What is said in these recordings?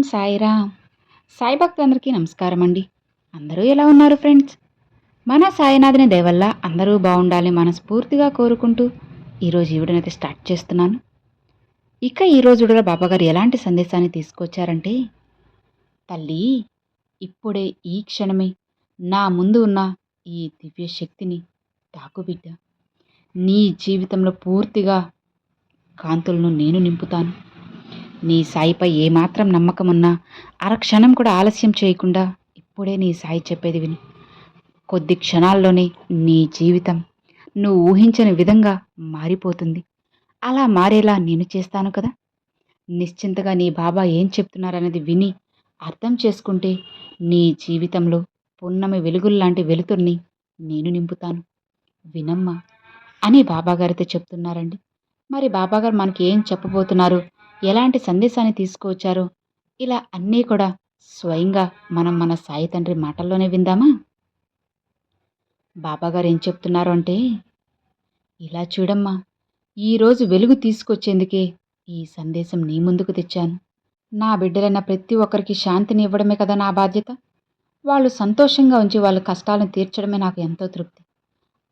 సాయిరామ్. సాయి భక్తులందరికీ నమస్కారం అండి. అందరూ ఎలా ఉన్నారు ఫ్రెండ్స్? మన సాయినాథుని దయ వల్ల అందరూ బాగుండాలని మనస్ఫూర్తిగా కోరుకుంటూ ఈరోజు ఈ వీడియోనైతే స్టార్ట్ చేస్తున్నాను. ఇక ఈరోజు వీడియోలో బాబాగారు ఎలాంటి సందేశాన్ని తీసుకొచ్చారంటే, తల్లి, ఇప్పుడే ఈ క్షణమే నా ముందు ఉన్న ఈ దివ్య శక్తిని తాకు బిడ్డ. నీ జీవితంలో పూర్తిగా కాంతులను నేను నింపుతాను. నీ సాయిపై ఏమాత్రం నమ్మకం ఉన్నా అరక్షణం కూడా ఆలస్యం చేయకుండా ఇప్పుడే నీ సాయి చెప్పేది విని. కొద్ది క్షణాల్లోనే నీ జీవితం నువ్వు ఊహించని విధంగా మారిపోతుంది. అలా మారేలా నేను చేస్తాను కదా. నిశ్చింతగా నీ బాబా ఏం చెప్తున్నారనేది విని అర్థం చేసుకుంటే నీ జీవితంలో పున్నమి వెలుగుల్లాంటి వెలుతుర్ని నేను నింపుతాను. వినమ్మా అని బాబాగారితో చెప్తున్నారండి. మరి బాబాగారు మనకి ఏం చెప్పబోతున్నారు, ఎలాంటి సందేశాన్ని తీసుకువచ్చారో ఇలా అన్నీ కూడా స్వయంగా మనం మన సాయి తండ్రి మాటల్లోనే విందామా. బాబాగారు ఏం చెప్తున్నారు అంటే, ఇలా చూడమ్మా, ఈరోజు వెలుగు తీసుకొచ్చేందుకే ఈ సందేశం నీ ముందుకు తెచ్చాను. నా బిడ్డలైన ప్రతి ఒక్కరికి శాంతిని ఇవ్వడమే కదా నా బాధ్యత. వాళ్ళు సంతోషంగా ఉంచి వాళ్ళ కష్టాలను తీర్చడమే నాకు ఎంతో తృప్తి.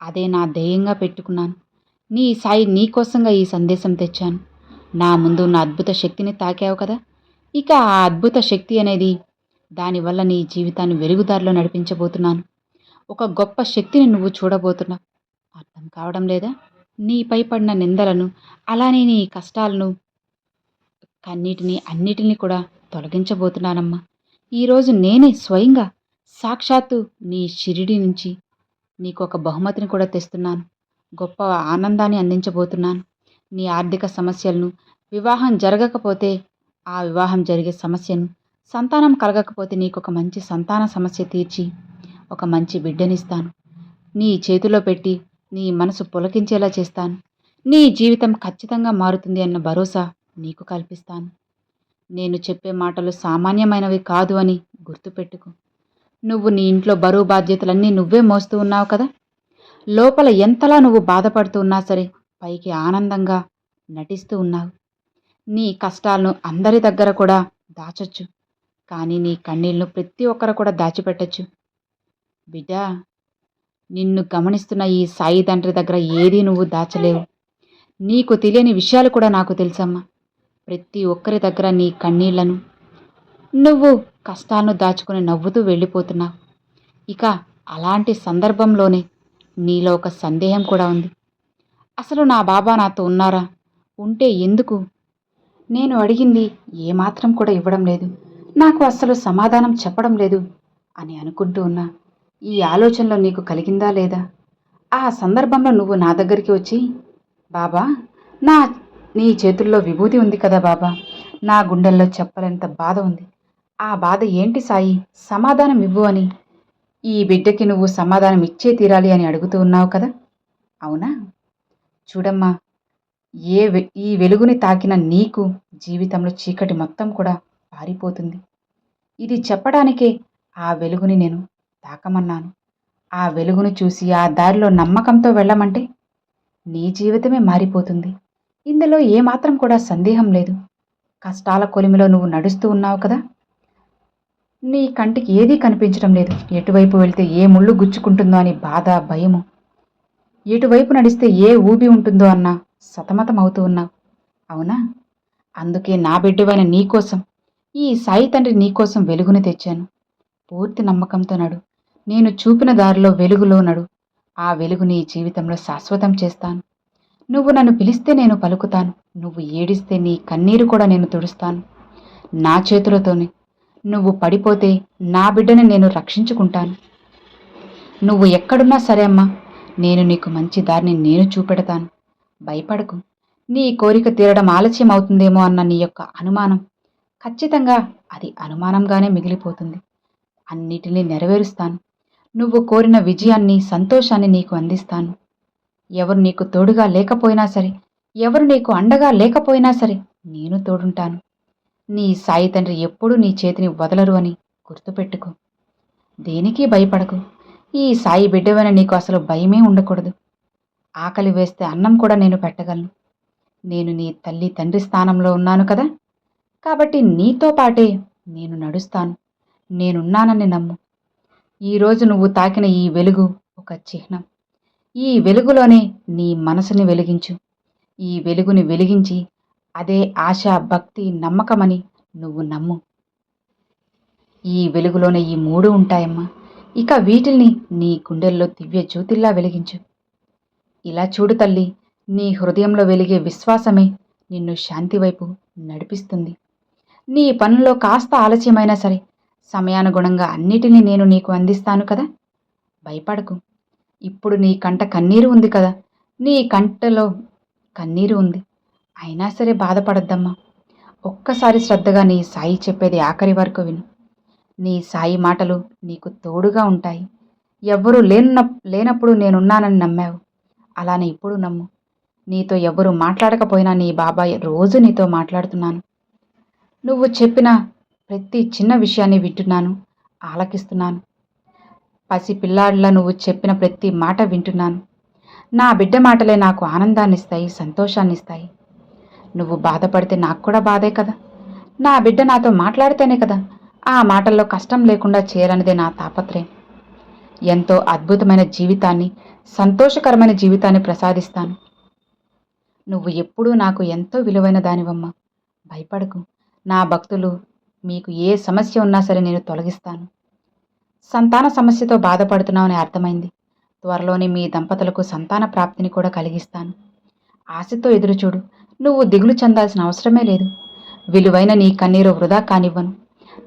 అదే నా ధ్యేయంగా పెట్టుకున్నాను. నీ సాయి నీకోసంగా ఈ సందేశం తెచ్చాను. నా ముందు ఉన్న అద్భుత శక్తిని తాకావు కదా. ఇక ఆ అద్భుత శక్తి అనేది, దానివల్ల నీ జీవితాన్ని వెలుగుదారిలో నడిపించబోతున్నాను. ఒక గొప్ప శక్తిని నువ్వు చూడబోతున్నావు. అర్థం కావడం లేదా? నీపై పడిన నిందలను, అలానే నీ కష్టాలను, కన్నీటిని అన్నిటినీ కూడా తొలగించబోతున్నానమ్మా. ఈరోజు నేనే స్వయంగా సాక్షాత్తు నీ షిరిడి నుంచి నీకు ఒక బహుమతిని కూడా తెస్తున్నాను. గొప్ప ఆనందాన్ని అందించబోతున్నాను. నీ ఆర్థిక సమస్యలను, వివాహం జరగకపోతే ఆ వివాహం జరిగే సమస్యను, సంతానం కలగకపోతే నీకు ఒక మంచి సంతాన సమస్య తీర్చి ఒక మంచి బిడ్డనిస్తాను. నీ చేతిలో పెట్టి నీ మనసు పులకించేలా చేస్తాను. నీ జీవితం ఖచ్చితంగా మారుతుంది అన్న భరోసా నీకు కల్పిస్తాను. నేను చెప్పే మాటలు సామాన్యమైనవి కాదు అని గుర్తుపెట్టుకో. నువ్వు నీ ఇంట్లో బరువు బాధ్యతలన్నీ నువ్వే మోస్తూ ఉన్నావు కదా. లోపల ఎంతలా నువ్వు బాధపడుతూ ఉన్నా సరే పైకి ఆనందంగా నటిస్తూ ఉన్నావు. నీ కష్టాలను అందరి దగ్గర కూడా దాచొచ్చు, కానీ నీ కన్నీళ్లను ప్రతి ఒక్కరు కూడా దాచిపెట్టచ్చు. బిడ్డా, నిన్ను గమనిస్తున్న ఈ సాయి తండ్రి దగ్గర ఏదీ నువ్వు దాచలేవు. నీకు తెలియని విషయాలు కూడా నాకు తెలుసమ్మా. ప్రతి ఒక్కరి దగ్గర నీ కన్నీళ్లను, నువ్వు కష్టాలను దాచుకుని నవ్వుతూ వెళ్ళిపోతున్నావు. ఇక అలాంటి సందర్భంలోనే నీలో ఒక సందేహం కూడా ఉంది. అసలు నా బాబా నాతో ఉన్నారా? ఉంటే ఎందుకు నేను అడిగింది ఏమాత్రం కూడా ఇవ్వడం లేదు, నాకు అస్సలు సమాధానం చెప్పడం లేదు అని అనుకుంటూ ఉన్నా. ఈ ఆలోచనలో నీకు కలిగిందా లేదా? ఆ సందర్భంలో నువ్వు నా దగ్గరికి వచ్చి, బాబా, నీ చేతుల్లో విభూతి ఉంది కదా బాబా, నా గుండెల్లో చెప్పలేంత బాధ ఉంది. ఆ బాధ ఏంటి సాయి, సమాధానం ఇవ్వు అని ఈ బిడ్డకి నువ్వు సమాధానం ఇచ్చే తీరాలి అని అడుగుతూ ఉన్నావు కదా. అవునా? చూడమ్మా, ఈ వెలుగుని తాకిన నీకు జీవితంలో చీకటి మొత్తం కూడా పారిపోతుంది. ఇది చెప్పడానికే ఆ వెలుగుని నేను తాకమన్నాను. ఆ వెలుగును చూసి ఆ దారిలో నమ్మకంతో వెళ్ళమంటే నీ జీవితమే మారిపోతుంది. ఇందులో ఏమాత్రం కూడా సందేహం లేదు. కష్టాల కొలిమిలో నువ్వు నడుస్తూ ఉన్నావు కదా. నీ కంటికి ఏదీ కనిపించడం లేదు. ఎటువైపు వెళితే ఏ ముళ్ళు గుచ్చుకుంటుందో అని బాధ, భయము. ఎటువైపు నడిస్తే ఏ ఊబి ఉంటుందో అన్న సతమతం అవుతూ ఉన్నావు. అవునా? అందుకే నా బిడ్డవైన నీకోసం, ఈ సాయి తండ్రి నీకోసం వెలుగుని తెచ్చాను. పూర్తి నమ్మకంతో నడు. నేను చూపిన దారిలో వెలుగులో నడు. ఆ వెలుగు నీ జీవితంలో శాశ్వతం చేస్తాను. నువ్వు నన్ను పిలిస్తే నేను పలుకుతాను. నువ్వు ఏడిస్తే నీ కన్నీరు కూడా నేను తుడుస్తాను. నా చేతులతోనే. నువ్వు పడిపోతే నా బిడ్డని నేను రక్షించుకుంటాను. నువ్వు ఎక్కడున్నా సరే అమ్మా, నేను నీకు మంచి దారిని నేను చూపెడతాను. భయపడకు. నీ కోరిక తీరడం ఆలస్యం అవుతుందేమో అన్న నీ యొక్క అనుమానం ఖచ్చితంగా అది అనుమానంగానే మిగిలిపోతుంది. అన్నిటినీ నెరవేరుస్తాను. నువ్వు కోరిన విజయాన్ని, సంతోషాన్ని నీకు అందిస్తాను. ఎవరు నీకు తోడుగా లేకపోయినా సరే, ఎవరు నీకు అండగా లేకపోయినా సరే నేను తోడుంటాను. నీ సాయి తండ్రి ఎప్పుడూ నీ చేతిని వదలరు అని గుర్తుపెట్టుకో. దేనికి భయపడకు. ఈ సాయి బిడ్డవైన నీకు అసలు భయమే ఉండకూడదు. ఆకలి వేస్తే అన్నం కూడా నేను పెట్టగలను. నేను నీ తల్లి తండ్రి స్థానంలో ఉన్నాను కదా. కాబట్టి నీతో పాటే నేను నడుస్తాను. నేనున్నానని నమ్ము. ఈరోజు నువ్వు తాకిన ఈ వెలుగు ఒక చిహ్నం. ఈ వెలుగులోనే నీ మనసుని వెలిగించు. ఈ వెలుగుని వెలిగించి అదే ఆశ, భక్తి, నమ్మకమని నువ్వు నమ్ము. ఈ వెలుగులోనే ఈ మూడు ఉంటాయమ్మా. ఇక వీటిల్ని నీ గుండెల్లో దివ్య జ్యోతిల్లా వెలిగించు. ఇలా చూడు తల్లి, నీ హృదయంలో వెలిగే విశ్వాసమే నిన్ను శాంతి వైపు నడిపిస్తుంది. నీ పనుల్లో కాస్త ఆలస్యమైనా సరే సమయానుగుణంగా అన్నిటినీ నేను నీకు అందిస్తాను కదా. భయపడకు. ఇప్పుడు నీ కంట కన్నీరు ఉంది కదా, నీ కంటలో కన్నీరు ఉంది. అయినా సరే బాధపడద్దమ్మా. ఒక్కసారి శ్రద్ధగా నీ సాయి చెప్పేది ఆఖరి వరకు విను. నీ సాయి మాటలు నీకు తోడుగా ఉంటాయి. ఎవ్వరూ లేనప్పుడు నేనున్నానని నమ్మావు. అలానే ఇప్పుడు నమ్ము. నీతో ఎవ్వరూ మాట్లాడకపోయినా నీ బాబాయ్ రోజు నీతో మాట్లాడుతున్నాను. నువ్వు చెప్పిన ప్రతి చిన్న విషయాన్ని వింటున్నాను, ఆలకిస్తున్నాను. పసి పిల్లాడిలా నువ్వు చెప్పిన ప్రతి మాట వింటున్నాను. నా బిడ్డ మాటలే నాకు ఆనందాన్నిస్తాయి, సంతోషాన్నిస్తాయి. నువ్వు బాధపడితే నాకు కూడా బాధే కదా. నా బిడ్డ నాతో మాట్లాడితేనే కదా ఆ మాటల్లో కష్టం లేకుండా చేయాలన్నదే నా తాపత్రయం. ఎంతో అద్భుతమైన జీవితాన్ని, సంతోషకరమైన జీవితాన్ని ప్రసాదిస్తాను. నువ్వు ఎప్పుడూ నాకు ఎంతో విలువైన దానివమ్మా. భయపడకు. నా భక్తులు మీకు ఏ సమస్య ఉన్నా సరే నేను తొలగిస్తాను. సంతాన సమస్యతో బాధపడుతున్నావని అర్థమైంది. త్వరలోనే మీ దంపతులకు సంతాన ప్రాప్తిని కూడా కలిగిస్తాను. ఆశతో ఎదురుచూడు. నువ్వు దిగులు చెందాల్సిన అవసరమే లేదు. విలువైన నీ కన్నీరు వృధా కానివ్వను.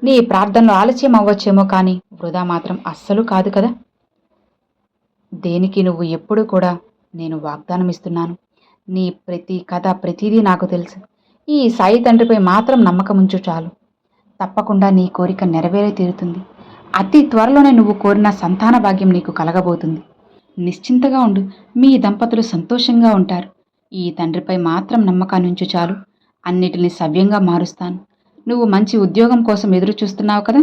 నీ ప్రార్థనలు ఆలస్యం అవ్వచ్చేమో కానీ వృధా మాత్రం అస్సలు కాదు కదా. దేనికి నువ్వు ఎప్పుడు కూడా నేను వాగ్దానం ఇస్తున్నాను. నీ ప్రతి కథ, ప్రతిదీ నాకు తెలుసు. ఈ సాయి తండ్రిపై మాత్రం నమ్మకం ఉంచు చాలు. తప్పకుండా నీ కోరిక నెరవేరే తీరుతుంది. అతి త్వరలోనే నువ్వు కోరిన సంతాన భాగ్యం నీకు కలగబోతుంది. నిశ్చింతగా ఉండు. మీ దంపతులు సంతోషంగా ఉంటారు. ఈ తండ్రిపై మాత్రం నమ్మకాన్ని ఉంచు చాలు. అన్నిటిని సవ్యంగా మారుస్తాను. నువ్వు మంచి ఉద్యోగం కోసం ఎదురు చూస్తున్నావు కదా,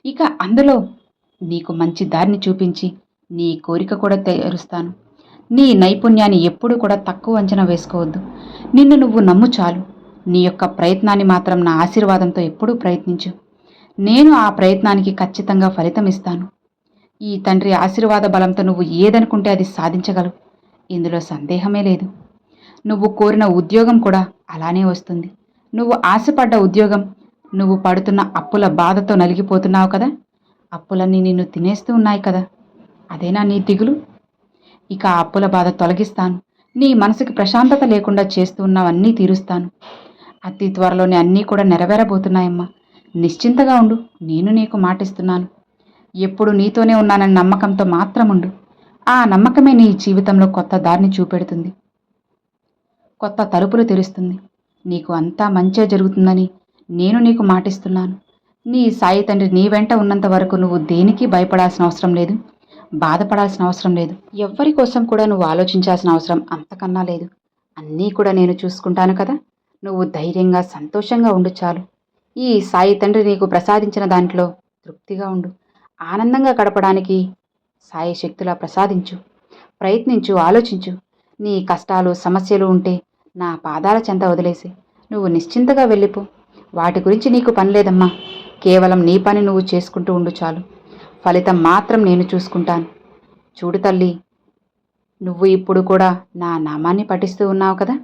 ఇక అందులో నీకు మంచి దారిని చూపించి నీ కోరిక కూడా తీరుస్తాను. నీ నైపుణ్యాన్ని ఎప్పుడూ కూడా తక్కువ అంచనా వేసుకోవద్దు. నిన్ను నువ్వు నమ్ము చాలు. నీ యొక్క ప్రయత్నాన్ని మాత్రం నా ఆశీర్వాదంతో ఎప్పుడూ ప్రయత్నించు. నేను ఆ ప్రయత్నానికి ఖచ్చితంగా ఫలితం ఇస్తాను. ఈ తండ్రి ఆశీర్వాద బలంతో నువ్వు ఏదనుకుంటే అది సాధించగలవు. ఇందులో సందేహమే లేదు. నువ్వు కోరిన ఉద్యోగం కూడా అలానే వస్తుంది. నువ్వు ఆశపడ్డ ఉద్యోగం. నువ్వు పడుతున్న అప్పుల బాధతో నలిగిపోతున్నావు కదా, అప్పులన్నీ నిన్ను తినేస్తూ ఉన్నాయి కదా, అదేనా నీ దిగులు? ఇక ఆ అప్పుల బాధ తొలగిస్తాను. నీ మనసుకి ప్రశాంతత లేకుండా చేస్తూ ఉన్నవన్నీ తీరుస్తాను. అతి త్వరలోనే అన్నీ కూడా నెరవేరబోతున్నాయమ్మా. నిశ్చింతగా ఉండు. నేను నీకు మాటిస్తున్నాను. ఎప్పుడు నీతోనే ఉన్నానని నమ్మకంతో మాత్రం ఉండు. ఆ నమ్మకమే నీ జీవితంలో కొత్త దారిని చూపెడుతుంది, కొత్త తలుపులు తెరుస్తుంది. నీకు అంతా మంచే జరుగుతుందని నేను నీకు మాటిస్తున్నాను. నీ సాయి తండ్రి నీ వెంట ఉన్నంత వరకు నువ్వు దేనికి భయపడాల్సిన అవసరం లేదు, బాధపడాల్సిన అవసరం లేదు. ఎవ్వరి కోసం కూడా నువ్వు ఆలోచించాల్సిన అవసరం అంతకన్నా లేదు. అన్నీ కూడా నేను చూసుకుంటాను కదా. నువ్వు ధైర్యంగా, సంతోషంగా ఉండు చాలు. ఈ సాయి తండ్రి నీకు ప్రసాదించిన దాంట్లో తృప్తిగా ఉండు. ఆనందంగా గడపడానికి సాయి శక్తులా ప్రసాదించు. ప్రయత్నించు, ఆలోచించు. నీ కష్టాలు, సమస్యలు ఉంటే నా పాదాల చెంత వదిలేసి నువ్వు నిశ్చింతగా వెళ్ళిపో. వాటి గురించి నీకు పని లేదమ్మా. కేవలం నీ పని నువ్వు చేసుకుంటూ ఉండు చాలు. ఫలితం మాత్రం నేను చూసుకుంటాను. చూడు తల్లి, నువ్వు ఇప్పుడు కూడా నా నామాన్ని పఠిస్తూ ఉన్నావు కదా,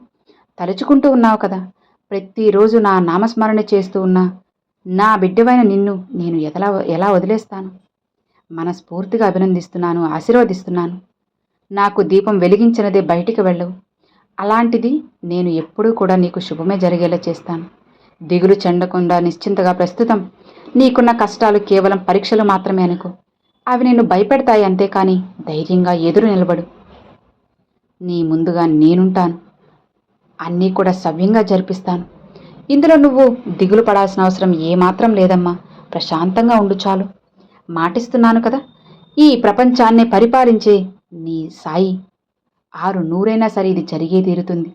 తలుచుకుంటూ ఉన్నావు కదా. ప్రతిరోజు నా నామస్మరణ చేస్తూ ఉన్నా నా బిడ్డవైన నిన్ను నేను ఎలా వదిలేస్తాను? మనస్ఫూర్తిగా అభినందిస్తున్నాను, ఆశీర్వదిస్తున్నాను. నాకు దీపం వెలిగించినదే బయటికి వెళ్ళవు. అలాంటిది నేను ఎప్పుడూ కూడా నీకు శుభమే జరిగేలా చేస్తాను. దిగులు చెందకుండా నిశ్చింతగా ప్రస్తుతం నీకున్న కష్టాలు కేవలం పరీక్షలు మాత్రమే అనుకో. అవి నిన్ను భయపెడతాయి అంతేకాని ధైర్యంగా ఎదురు నిలబడు. నీ ముందుగా నేనుంటాను. అన్నీ కూడా సవ్యంగా జరిపిస్తాను. ఇందులో నువ్వు దిగులు పడాల్సిన అవసరం ఏమాత్రం లేదమ్మా. ప్రశాంతంగా ఉండు చాలు. మాటిస్తున్నాను కదా, ఈ ప్రపంచాన్నే పరిపాలించే నీ సాయి 600 సరే ఇది జరిగే తీరుతుంది.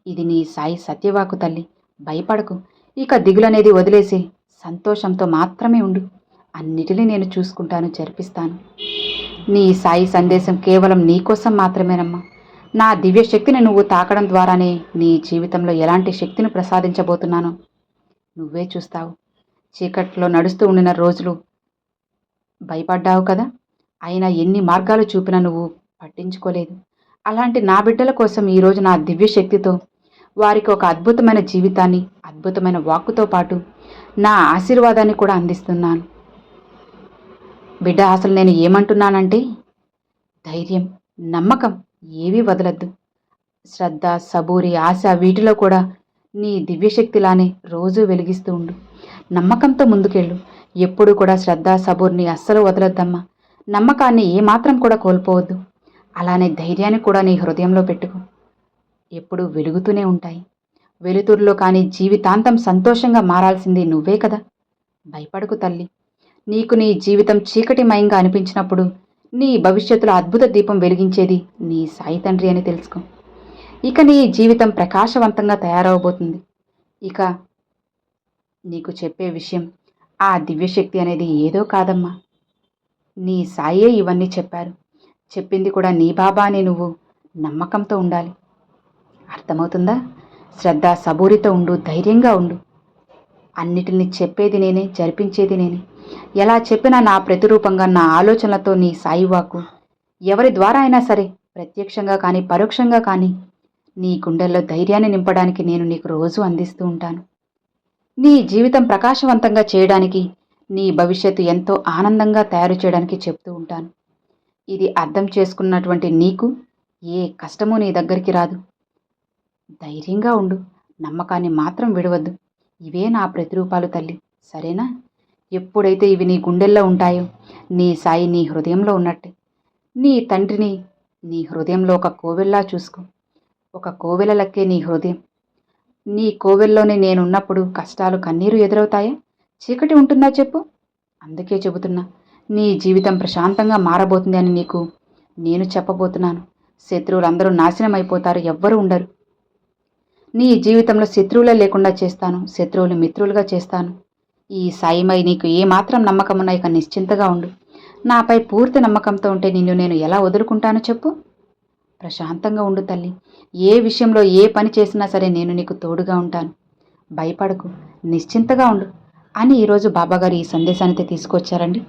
ఇది నీ సాయి సత్యవాకు తల్లి. భయపడకు. ఇక దిగులనేది వదిలేసి సంతోషంతో మాత్రమే ఉండు. అన్నిటినీ నేను చూసుకుంటాను, జరిపిస్తాను. నీ సాయి సందేశం కేవలం నీకోసం మాత్రమేనమ్మా. నా దివ్య శక్తిని నువ్వు తాకడం ద్వారానే నీ జీవితంలో ఎలాంటి శక్తిని ప్రసాదించబోతున్నానో నువ్వే చూస్తావు. చీకట్లో నడుస్తూ ఉండిన రోజులు భయపడ్డావు కదా, అయినా ఎన్ని మార్గాలు చూపినా నువ్వు పట్టించుకోలేదు. అలాంటి నా బిడ్డల కోసం ఈరోజు నా దివ్య శక్తితో వారికి ఒక అద్భుతమైన జీవితాన్ని, అద్భుతమైన వాక్కుతో పాటు నా ఆశీర్వాదాన్ని కూడా అందిస్తున్నాను. బిడ్డ, అసలు నేను ఏమంటున్నానంటే, ధైర్యం, నమ్మకం ఏవీ వదలద్దు. శ్రద్ధ, సబూరి, ఆశ వీటిలో కూడా నీ దివ్యశక్తిలానే రోజూ వెలిగిస్తూ ఉండు. నమ్మకంతో ముందుకెళ్ళు. ఎప్పుడు కూడా శ్రద్ధ, సబూర్ని అస్సలు వదలొద్దమ్మా. నమ్మకాన్ని ఏమాత్రం కూడా కోల్పోవద్దు. అలానే ధైర్యాన్ని కూడా నీ హృదయంలో పెట్టుకో. ఎప్పుడూ వెలుగుతూనే ఉంటాయి. వెలుతురులో కానీ జీవితాంతం సంతోషంగా మారాల్సింది నువ్వే కదా. భయపడకు తల్లి. నీకు నీ జీవితం చీకటిమయంగా అనిపించినప్పుడు నీ భవిష్యత్తులో అద్భుత దీపం వెలిగించేది నీ సాయి తండ్రి అని తెలుసుకో. ఇక నీ జీవితం ప్రకాశవంతంగా తయారవబోతుంది. ఇక నీకు చెప్పే విషయం, ఆ దివ్యశక్తి అనేది ఏదో కాదమ్మా, నీ సాయే ఇవన్నీ చెప్పారు. చెప్పింది కూడా నీ బాబా అని నువ్వు నమ్మకంతో ఉండాలి. అర్థమవుతుందా? శ్రద్ధ, సబూరితో ఉండు, ధైర్యంగా ఉండు. అన్నిటిని చెప్పేది నేనే, జరిపించేది నేనే. ఎలా చెప్పినా నా ప్రతిరూపంగా నా ఆలోచనలతో నీ సాయివాకు ఎవరి ద్వారా అయినా సరే, ప్రత్యక్షంగా కానీ పరోక్షంగా కానీ నీ గుండెల్లో ధైర్యాన్ని నింపడానికి నేను నీకు రోజు అందిస్తూ ఉంటాను. నీ జీవితం ప్రకాశవంతంగా చేయడానికి, నీ భవిష్యత్తు ఎంతో ఆనందంగా తయారు చేయడానికి చెప్తూ ఉంటాను. ఇది అర్థం చేసుకున్నటువంటి నీకు ఏ కష్టమూ నీ దగ్గరికి రాదు. ధైర్యంగా ఉండు, నమ్మకాన్ని మాత్రం విడవద్దు. ఇవే నా ప్రతిరూపాలు తల్లి, సరేనా? ఎప్పుడైతే ఇవి నీ గుండెల్లో ఉంటాయో నీ సాయి నీ హృదయంలో ఉన్నట్టే. నీ తండ్రిని నీ హృదయంలో ఒక కోవెల్లా చూసుకో. ఒక కోవెల లెక్కే నీ హృదయం. నీ కోవెల్లోనే నేనున్నప్పుడు కష్టాలు, కన్నీరు ఎదురవుతాయా? చీకటి ఉంటుందా చెప్పు? అందుకే చెబుతున్నా, నీ జీవితం ప్రశాంతంగా మారబోతుంది అని నీకు నేను చెప్పబోతున్నాను. శత్రువులందరూ నాశనం అయిపోతారు, ఎవ్వరూ ఉండరు. నీ జీవితంలో శత్రువులే లేకుండా చేస్తాను, శత్రువులు మిత్రులుగా చేస్తాను. ఈ సాయిమై నీకు ఏమాత్రం నమ్మకమున్నా ఇక నిశ్చింతగా ఉండు. నాపై పూర్తి నమ్మకంతో ఉంటే నిన్ను నేను ఎలా వదులుకుంటానో చెప్పు? ప్రశాంతంగా ఉండు తల్లి. ఏ విషయంలో ఏ పని చేసినా సరే నేను నీకు తోడుగా ఉంటాను. భయపడకు, నిశ్చింతగా ఉండు అని ఈరోజు బాబాగారు ఈ సందేశాన్ని తీసుకొచ్చారండి.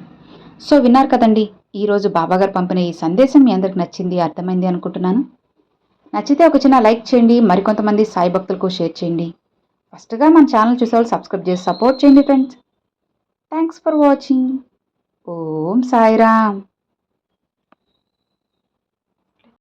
సో విన్నారు కదండి, ఈరోజు బాబాగారు పంపిన ఈ సందేశం మీ అందరికి నచ్చింది, అర్థమైంది అనుకుంటున్నాను. నచ్చితే ఒక చిన్న లైక్ చేయండి, మరికొంతమంది సాయి భక్తులకు షేర్ చేయండి. ఫస్ట్గా మన ఛానల్ చూసేవాళ్ళు సబ్స్క్రైబ్ చేసి సపోర్ట్ చేయండి friends. Thanks for watching. Om Sairam.